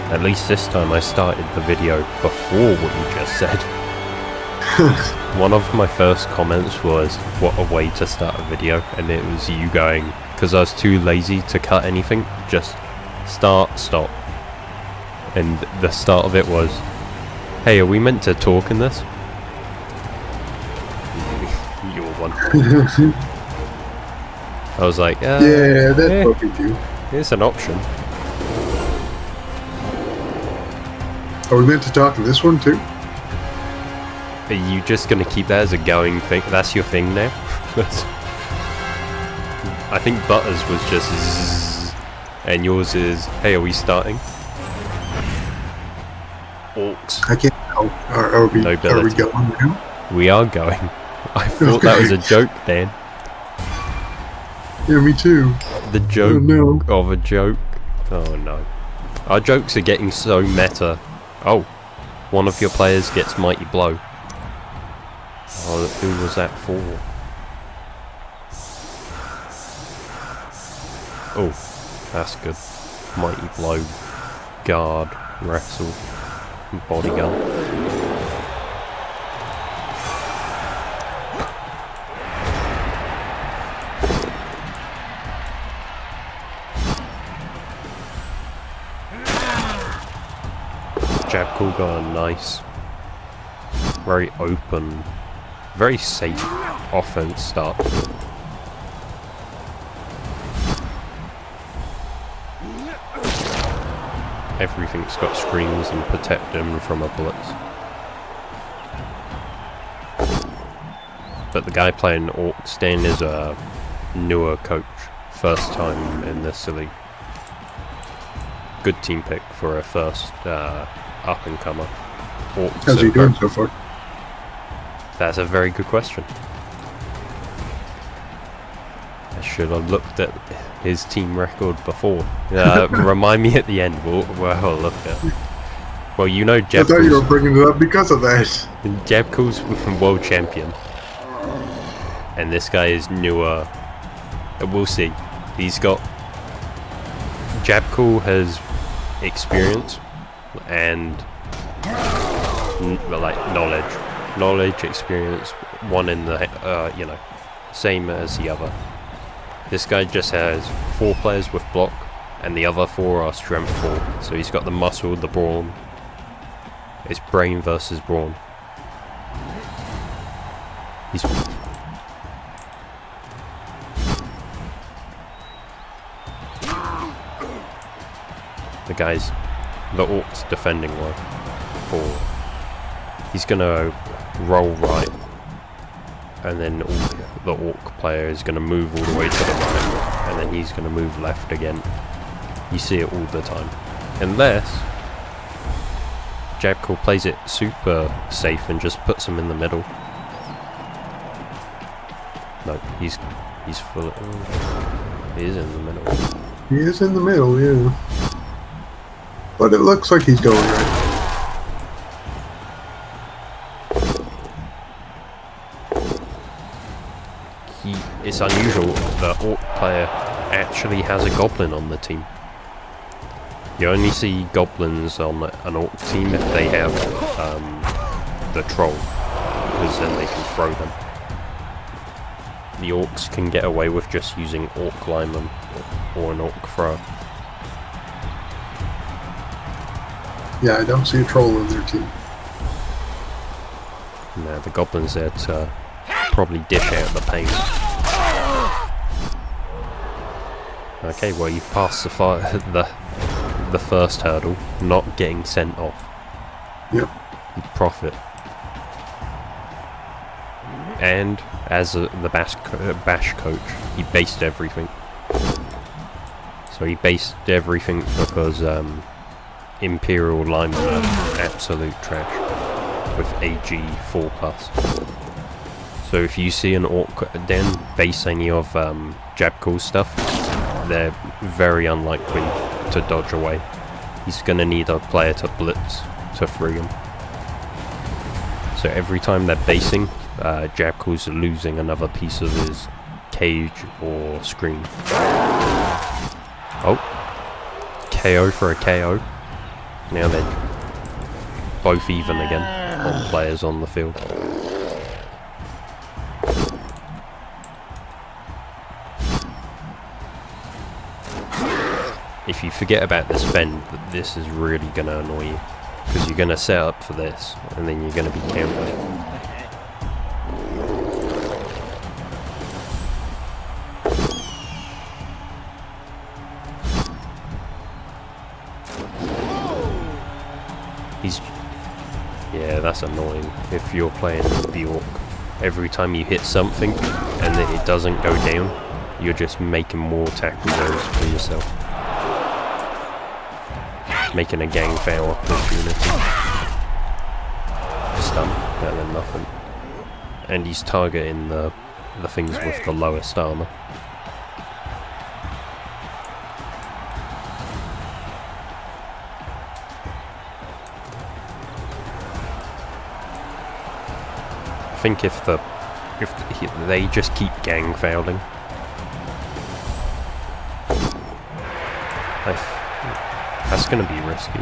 At least this time I started the video before what you just said. One of my first comments was, what a way to start a video, and it was you going, because I was too lazy to cut anything, just start, stop. And the start of it was, hey, are we meant to talk in this? You were one. I was like, yeah, that's what we do. Here's an option. Are we meant to talk in this one too? Are you just going to keep that as a going thing? That's your thing now? I think Butters was just zzz, and yours is, hey, are we starting? Orcs. I can't tell. Are we going now? We are going. I thought that was a joke, Dan. Yeah, me too. The joke of a joke. Oh no. Our jokes are getting so meta. Oh, one of your players gets Mighty Blow. Oh, who was that for? Oh, that's good. Mighty Blow, Guard, Wrestle, Bodyguard. Jabcool got a nice, very open, very safe offense start. Everything's got screens and protect them from a blitz. But the guy playing Orcs, Dan, is a newer coach, first time in this league. Good team pick for a first up-and-comer. How's he doing so far? That's a very good question. I should have looked at his team record before. Remind me at the end. We'll have a look at it. Well, you know Jabcool's... I thought you were bringing it up because of that. Jabcool's world champion. And this guy is newer. We'll see. He's got... Jabcool has experience and like knowledge, experience, one in the same as the other. This guy just has 4 players with block and the other 4 are strength 4, so he's got the muscle, the brawn. It's brain versus brawn. The Orcs defending one. He's gonna roll right, and then the Orc player is gonna move all the way to the right, and then he's gonna move left again. You see it all the time, unless Jabcool plays it super safe and just puts him in the middle. No, he's full. He is in the middle. He is in the middle, yeah. But it looks like he's going right. It's unusual that Orc player actually has a Goblin on the team. You only see Goblins on an Orc team if they have the Troll, because then they can throw them. The Orcs can get away with just using Orc lineman or an Orc thrower. Yeah, I don't see a Troll in their team. No, the Goblin's there to probably dish out the pain. Okay, well you passed the first hurdle, not getting sent off. Yep. You profit. And as the bash coach, he based everything. So he based everything because Imperial linemen are absolute trash with AG 4+. So if you see an Orc then base any of Jabcool's stuff, they're very unlikely to dodge away. He's going to need a player to blitz to free him. So every time they're basing, Jabcool's losing another piece of his cage or screen. Oh, KO for a KO. Now they're both even again on players on the field. If you forget about this bend, this is really going to annoy you. Because you're going to set up for this, and then you're going to be countered. Yeah, that's annoying if you're playing the orc. Every time you hit something and then it doesn't go down, you're just making more tackle goals for yourself. Making a gang foul opportunity. Stun, better than nothing. And he's targeting the things with the lowest armor. I think if they just keep gang fouling, that's going to be risky.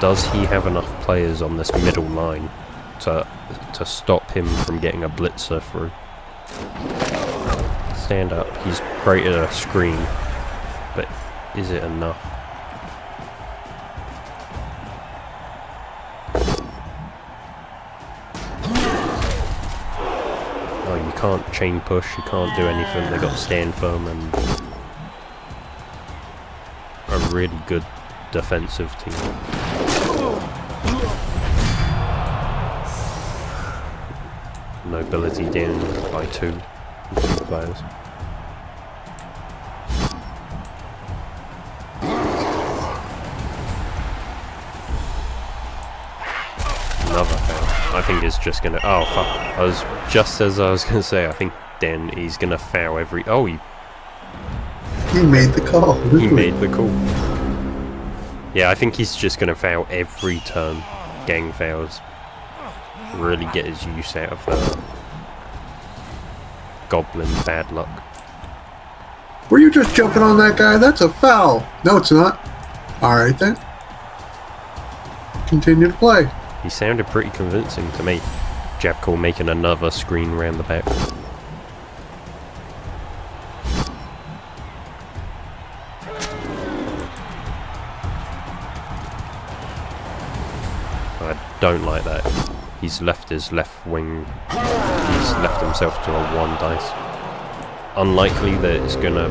Does he have enough players on this middle line to stop him from getting a blitzer through? Stand up. He's created a screen, but is it enough? Oh, you can't chain push, you can't do anything. They got to stand firm and a really good defensive team. Nobility down by two players. Another foul. I think it's just gonna. Oh fuck! Just as I was gonna say. I think then he's gonna foul every. Oh, he made the call. He made the call. Yeah, I think he's just gonna foul every turn. Gang fouls. Really get his use out of the goblin bad luck. Were you just jumping on that guy? That's a foul. No, it's not. Alright then. Continue to play. He sounded pretty convincing to me. Jabcall making another screen round the back. I don't like that. He's left his left wing. He's left himself to a 1 dice. Unlikely that it's gonna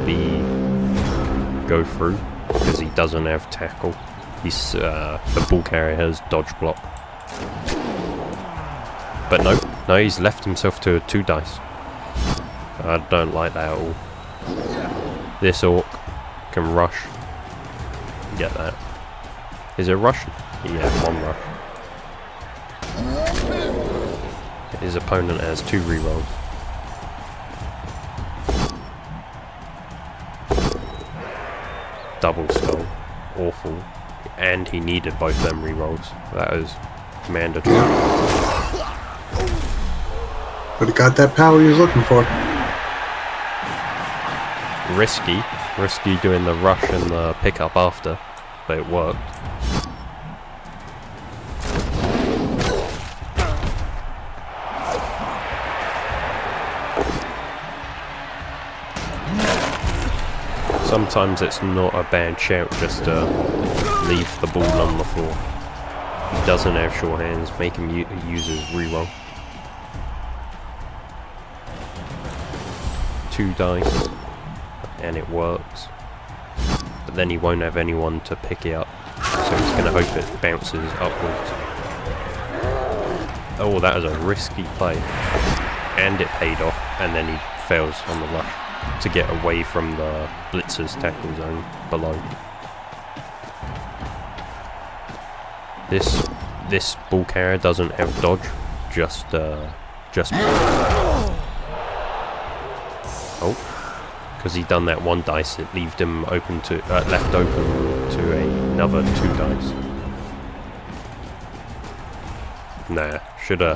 go through because he doesn't have tackle. He's the ball carrier has dodge block. But no, he's left himself to a 2 dice. I don't like that at all. This orc can rush. Get that. Is it rush? Yeah, 1 rush. His opponent has 2 rerolls. Double skull. Awful. And he needed both them rerolls. That was mandatory. But he got that power he was looking for. Risky doing the rush and the pickup after, but it worked. Sometimes it's not a bad shout just to leave the ball on the floor. He doesn't have sure hands, make him use his reroll. 2 dice, and it works. But then he won't have anyone to pick it up, so he's going to hope it bounces upwards. Oh, that was a risky play. And it paid off, and then he fails on the rush to get away from the blitzer's tackle zone below. This ball carrier doesn't have dodge, just oh, because he done that 1 dice, it left him open to left open to another 2 dice. Nah, shoulda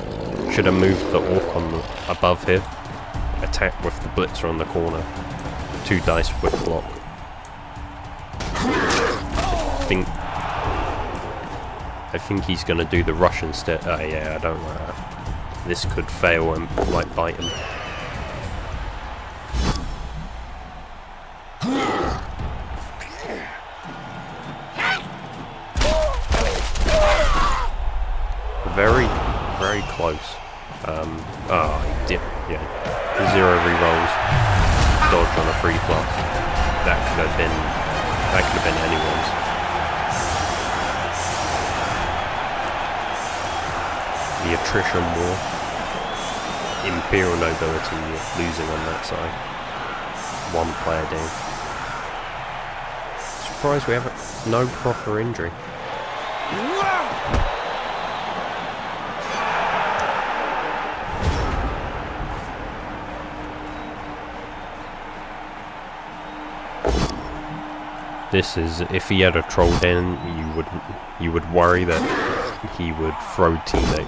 moved the orc on the, above here. Attack with the blitzer on the corner. 2 dice with block. I think he's gonna do the rush instead. Yeah, I don't know. This could fail and might bite him. Very close. Oh, he did. Yeah. 0 rerolls. Dodge on a 3+. That could have been anyone's. The attrition war. Imperial nobility losing on that side. 1 player down. Surprised we have no proper injury. This is, if he had a troll down, you would worry that he would throw teammate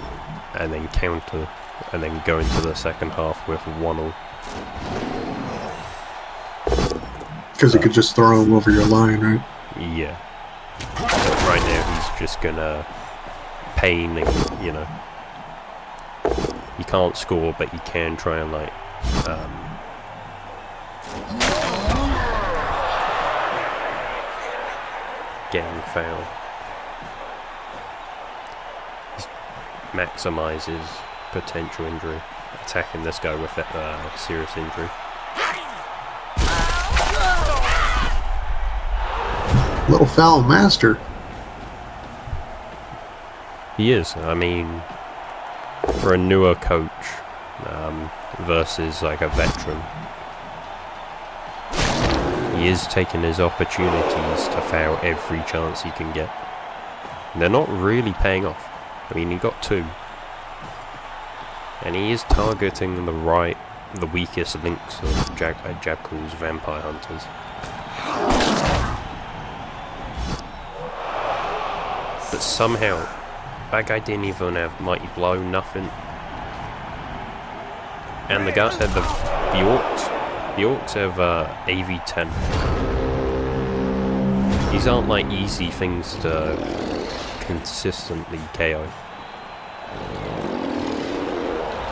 and then counter and then go into the second half with 1-all. Because you could just throw him over your line, right? Yeah. But right now he's just gonna pain and, you know, he can't score, but he can try and like gang foul. He maximises potential injury. Attacking this guy with serious injury. Little foul master. He is. I mean, for a newer coach versus like a veteran, he is taking his opportunities to foul every chance he can get. And they're not really paying off. I mean, he got 2. And he is targeting the weakest links of Jabkal's vampire hunters. But somehow, that guy didn't even have Mighty Blow, nothing. And the orcs have AV10. These aren't like easy things to consistently KO.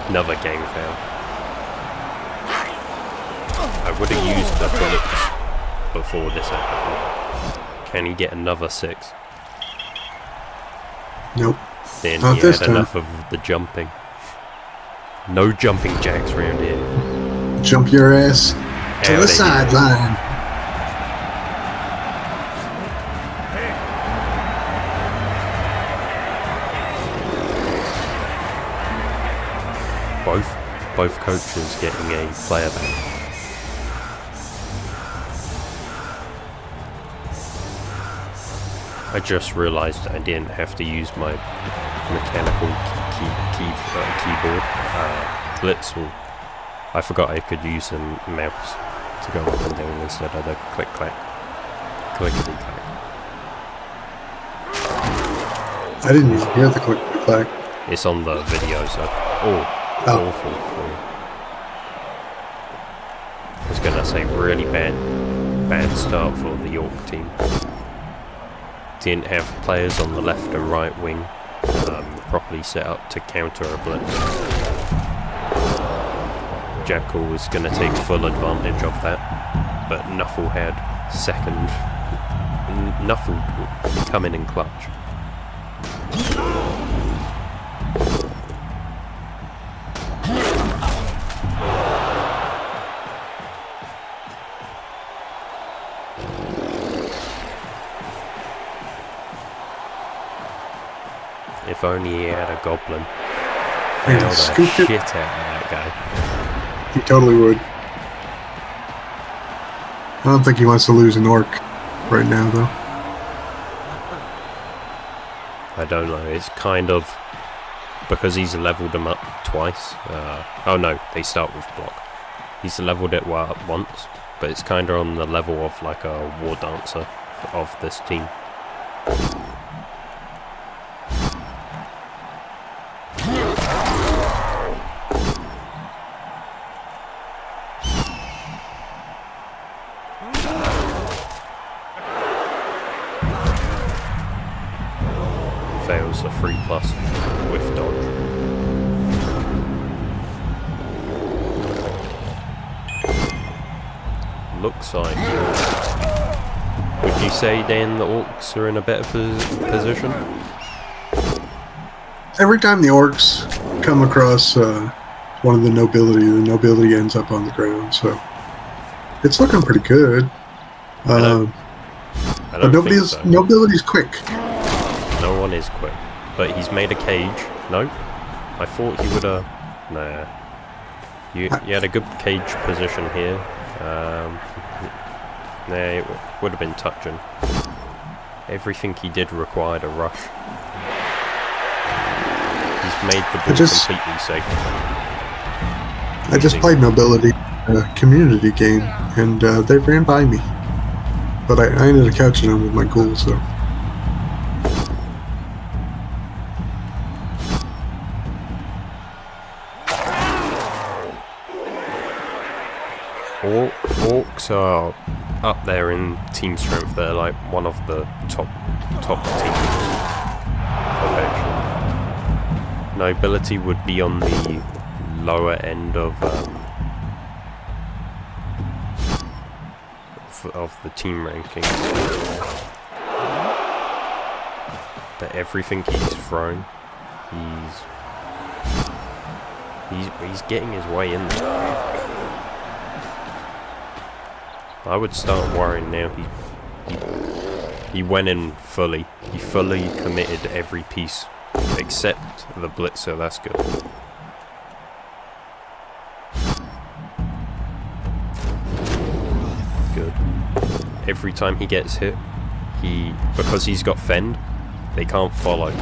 Another gang fail. I would have used the bullets before this happened. Can he get another 6? Nope. Then Not he this had time. enough of the jumping. No jumping jacks around here. Jump your ass to the sideline. Both coaches getting a player ban. I just realised I didn't have to use my mechanical keyboard. Blitzel. I forgot I could use a mouse to go up and down instead of the click-clack. Clickety-clack. I didn't even hear the click-clack. It's on the video, so... Oh. Awful. I was gonna say really bad start for the York team. Didn't have players on the left and right wing properly set up to counter a blitz. Jackal was gonna take full advantage of that, but Nuffle had second. Nuffle would come in and clutch. If only he had a goblin. And Nailed the scooped shit it. out of that guy. He totally would. I don't think he wants to lose an orc right now, though. I don't know. It's kind of because he's leveled them up twice. Oh no, they start with block. He's leveled it up once, but it's kind of on the level of like a war dancer of this team. with dodge. Looks like... Would you say then the orcs are in a better position? Every time the orcs come across one of the nobility ends up on the ground, so it's looking pretty good. But nobility's quick. No one is quick. But he's made a cage. No? I thought he would have... Nah. You had a good cage position here. Nah, it would have been touching. Everything he did required a rush. He's made the ball completely safe. I just played nobility community game, and they ran by me. But I ended up catching them with my ghoul, so... Orcs are up there in team strength. They're like one of the top teams. Nobility would be on the lower end of the team ranking. But everything he's thrown, he's getting his way in there. I would start worrying now. He went in fully. He fully committed every piece except the blitzer. That's good. Good. Every time he gets hit, because he's got fend, they can't follow.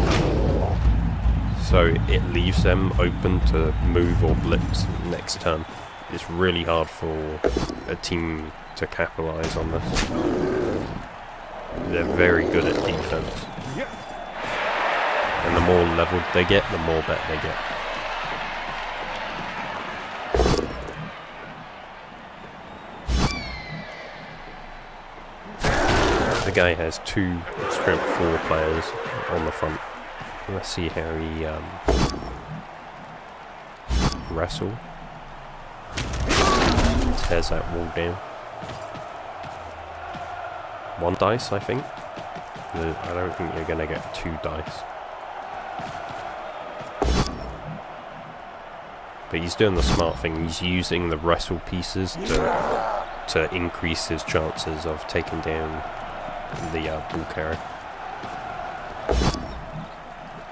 So it leaves them open to move or blitz next turn. It's really hard for a team to capitalize on this. They're very good at defense. And the more leveled they get, the more bet they get. The guy has 2 strength 4 players on the front. Let's see how he wrestle. Tears that wall down. 1 dice, I think. I don't think you're gonna get 2 dice. But he's doing the smart thing. He's using the wrestle pieces to increase his chances of taking down the ball carrier.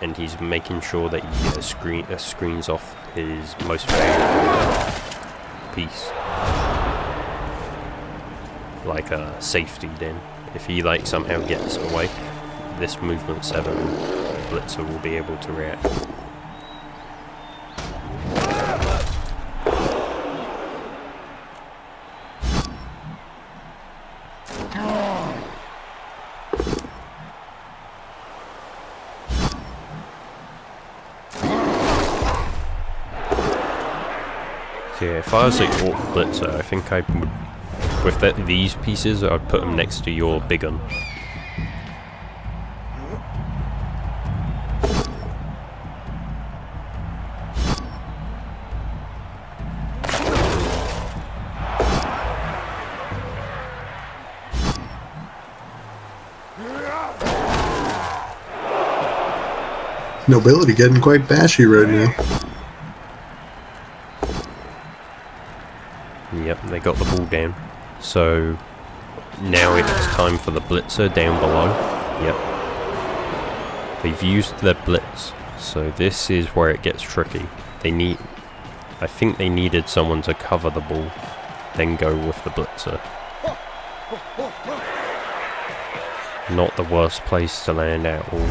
And he's making sure that he screens off his most valuable piece. Like a safety then. If he like somehow gets away, this movement 7 blitzer will be able to react. So yeah, if I was like orc blitzer, I think I would, with these pieces, I'd put them next to your big gun. Nobility getting quite bashy right now. Yep, they got the ball down. So now it's time for the blitzer down below. Yep. They've used their blitz. So this is where it gets tricky. I think they needed someone to cover the ball, then go with the blitzer. Not the worst place to land at all.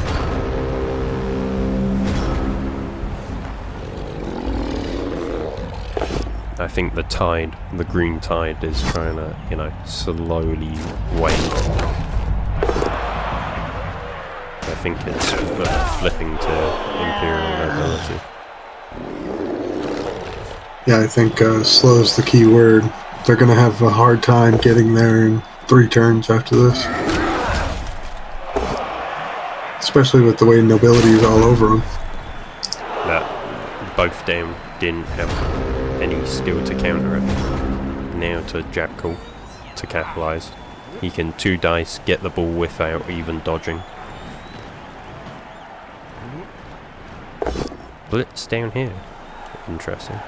I think the tide, the green tide, is trying to, slowly wane. I think it's flipping to Imperial nobility. Yeah, I think slow is the key word. They're going to have a hard time getting there in 3 turns after this. Especially with the way nobility is all over them. That both them didn't have any skill to counter it. Now to jab call to capitalise. He can 2 dice, get the ball without even dodging. Blitz down here. Interesting.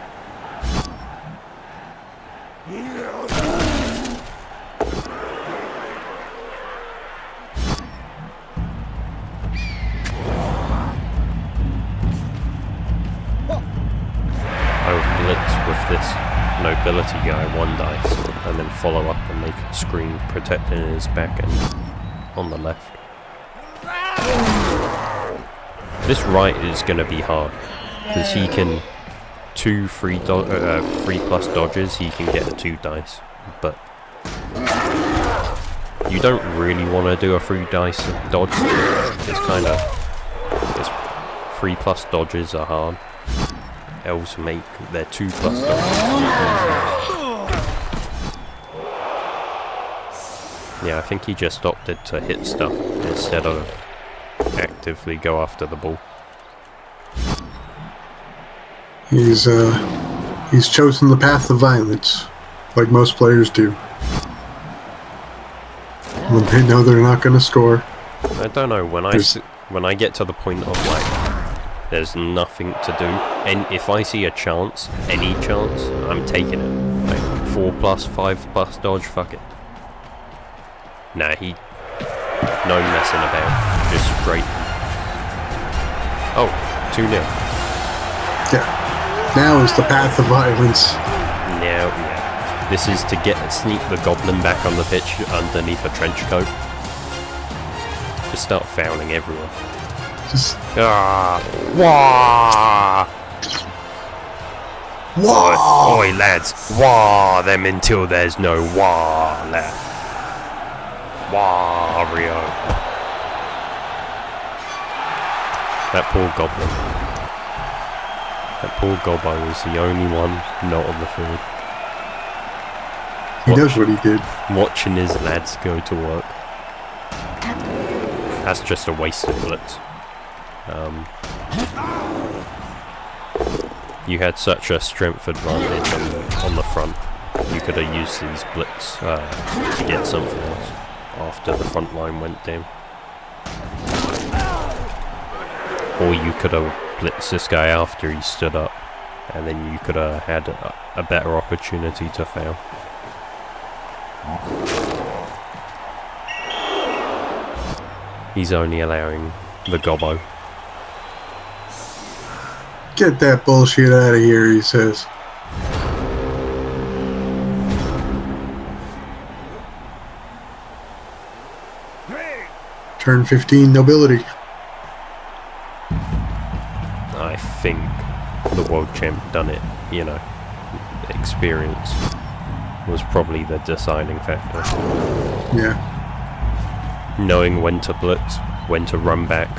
I would blitz with this nobility guy 1 dice and then follow up and make a screen protecting his back end on the left. This right is going to be hard because he can 2 3 plus dodges, he can get a 2 dice, but you don't really want to do a 3 dice dodge. It's kind of 3 plus dodges are hard. Elves make their 2 plus dodges. Yeah, I think he just opted to hit stuff instead of actively go after the ball. He's chosen the path of violence, like most players do. When they know they're not going to score. I don't know, when I get to the point of like, there's nothing to do, and if I see a chance, any chance, I'm taking it. Like 4 plus, 5 plus dodge, fuck it. Nah, no messing about, just straight. Oh, 2-0. Yeah. Now is the path of violence. Now, yeah. This is to sneak the goblin back on the pitch underneath a trench coat. Just start fouling everyone. Wah! Wah! Oi, lads, wah them until there's no wah left. Wario. That poor goblin. That poor gobbo was the only one not on the field. He knows what he did. Watching his lads go to work. That's just a wasted blitz. You had such a strength advantage on the front. You could have used these blitz to get something else after the front line went down. Or you could have blitzed this guy after he stood up, and then you could have had a better opportunity to foul. He's only allowing the gobbo. Get that bullshit out of here, he says. Turn 15, nobility. I think the world champ done it, you know. Experience was probably the deciding factor. Yeah. Knowing when to blitz, when to run back,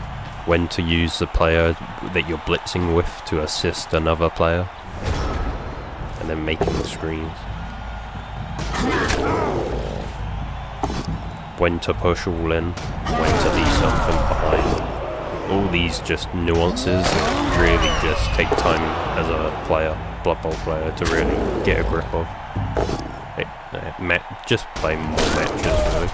when to use the player that you're blitzing with to assist another player, and then making the screens. When to push all in, when to leave something behind. All these just nuances that really just take time as a player, Blood Bowl player, to really get a grip of. Just play more matches, really.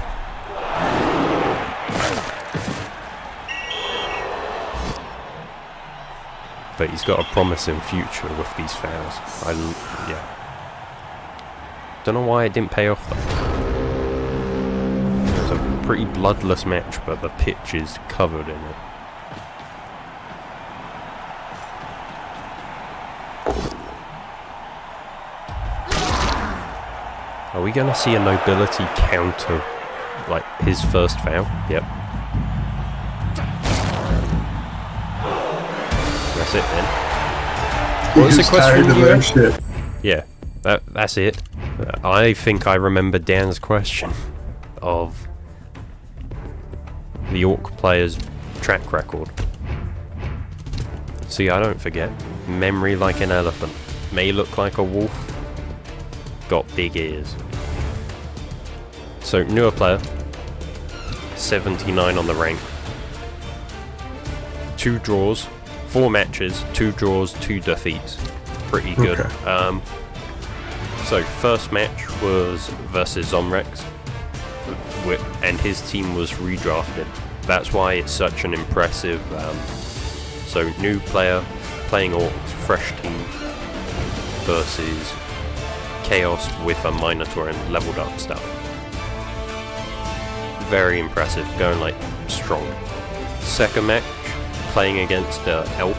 But he's got a promising future with these fouls. Yeah. Don't know why it didn't pay off though. It was a pretty bloodless match, but the pitch is covered in it. Are we going to see a nobility counter, like, his first foul? Yep. That's it then. What was the question you asked? Yeah, that's it. I think I remember Dan's question of the orc player's track record. See, I don't forget. Memory like an elephant. May look like a wolf. Got big ears. So, newer player. 79 on the rank. 2 draws. 4 matches, 2 draws, 2 defeats. Pretty good. Okay. So first match was versus Zomrex, and his team was redrafted. That's why it's such an impressive. So new player playing orcs, fresh team versus chaos with a minotaur and leveled up stuff. Very impressive, going like strong. Second match, playing against elf,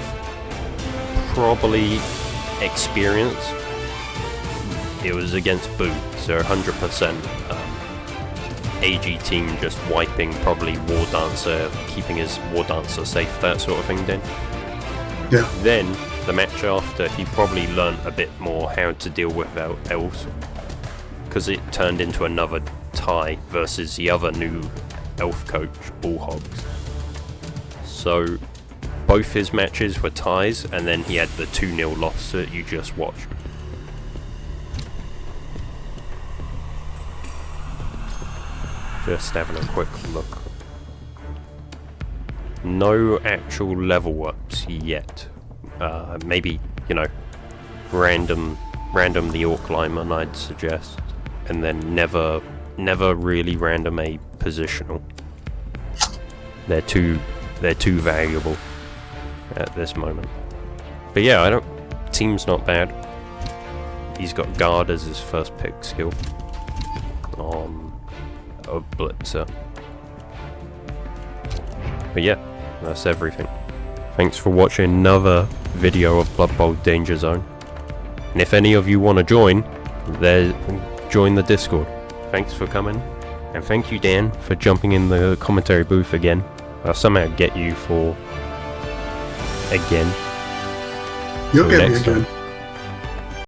probably experience. It was against Boo, so 100% AG team just wiping probably War Dancer, keeping his War Dancer safe, that sort of thing then. Yeah. Then, the match after, he probably learnt a bit more how to deal with elves, because it turned into another tie versus the other new elf coach, Bullhogs. So, both his matches were ties, and then he had the 2-0 loss that you just watched. Just having a quick look. No actual level ups yet. Maybe, you know, random the orc lineman, I'd suggest, and then never really random a positional. They're too valuable at this moment. But yeah, team's not bad. He's got guard as his first pick skill. A blitzer. But yeah, that's everything. Thanks for watching another video of Blood Bowl Danger Zone. And if any of you want to join the Discord. Thanks for coming. And thank you, Dan, for jumping in the commentary booth again. I'll somehow get you for again. You'll get me next time. again.